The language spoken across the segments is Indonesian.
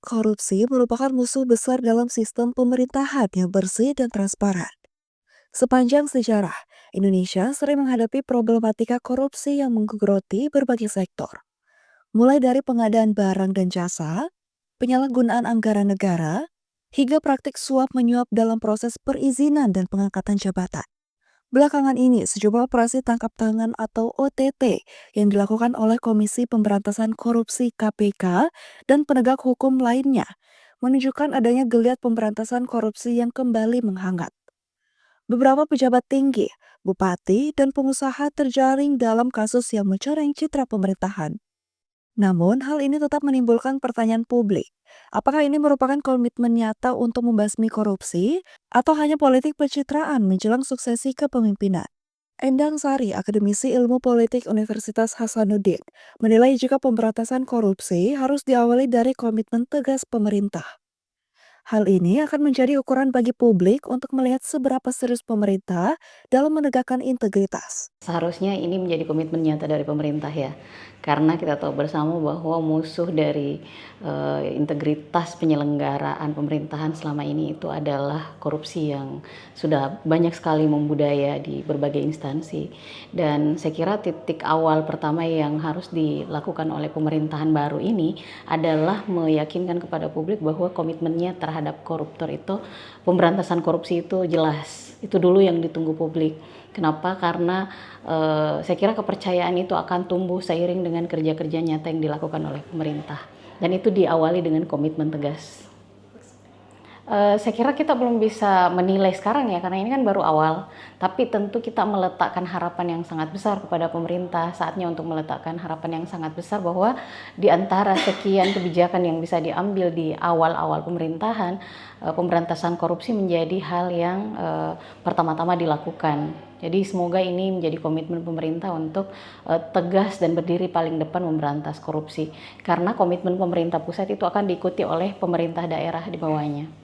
Korupsi merupakan musuh besar dalam sistem pemerintahan yang bersih dan transparan. Sepanjang sejarah, Indonesia sering menghadapi problematika korupsi yang menggerogoti berbagai sektor. Mulai dari pengadaan barang dan jasa, penyalahgunaan anggaran negara, hingga praktik suap menyuap dalam proses perizinan dan pengangkatan jabatan. Belakangan ini, sejumlah operasi tangkap tangan atau OTT yang dilakukan oleh Komisi Pemberantasan Korupsi (KPK) dan penegak hukum lainnya menunjukkan adanya geliat pemberantasan korupsi yang kembali menghangat. Beberapa pejabat tinggi, bupati, dan pengusaha terjaring dalam kasus yang mencoreng citra pemerintahan. Namun, hal ini tetap menimbulkan pertanyaan publik. Apakah ini merupakan komitmen nyata untuk membasmi korupsi, atau hanya politik pencitraan menjelang suksesi kepemimpinan? Endang Sari, akademisi ilmu politik Universitas Hasanuddin, menilai jika pemberantasan korupsi harus diawali dari komitmen tegas pemerintah. Hal ini akan menjadi ukuran bagi publik untuk melihat seberapa serius pemerintah dalam menegakkan integritas. Seharusnya ini menjadi komitmen nyata dari pemerintah ya, karena kita tahu bersama bahwa musuh dari integritas penyelenggaraan pemerintahan selama ini itu adalah korupsi yang sudah banyak sekali membudaya di berbagai instansi. Dan saya kira titik awal pertama yang harus dilakukan oleh pemerintahan baru ini adalah meyakinkan kepada publik bahwa komitmennya terhadap koruptor itu, pemberantasan korupsi itu jelas. Itu dulu yang ditunggu publik. Kenapa? Karena saya kira kepercayaan itu akan tumbuh seiring dengan kerja-kerja nyata yang dilakukan oleh pemerintah. Dan itu diawali dengan komitmen tegas. Saya kira kita belum bisa menilai sekarang ya, karena ini kan baru awal. Tapi tentu kita meletakkan harapan yang sangat besar kepada pemerintah. Saatnya untuk meletakkan harapan yang sangat besar bahwa di antara sekian kebijakan yang bisa diambil di awal-awal pemerintahan, pemberantasan korupsi menjadi hal yang pertama-tama dilakukan. Jadi semoga ini menjadi komitmen pemerintah untuk tegas dan berdiri paling depan memberantas korupsi. Karena komitmen pemerintah pusat itu akan diikuti oleh pemerintah daerah di bawahnya.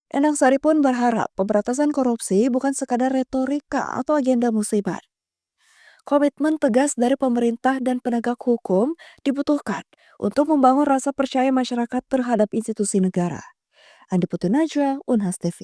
Endang Sari pun berharap pemberantasan korupsi bukan sekadar retorika atau agenda musiman. Komitmen tegas dari pemerintah dan penegak hukum dibutuhkan untuk membangun rasa percaya masyarakat terhadap institusi negara. Andi Putu Najwa, Unhas TV.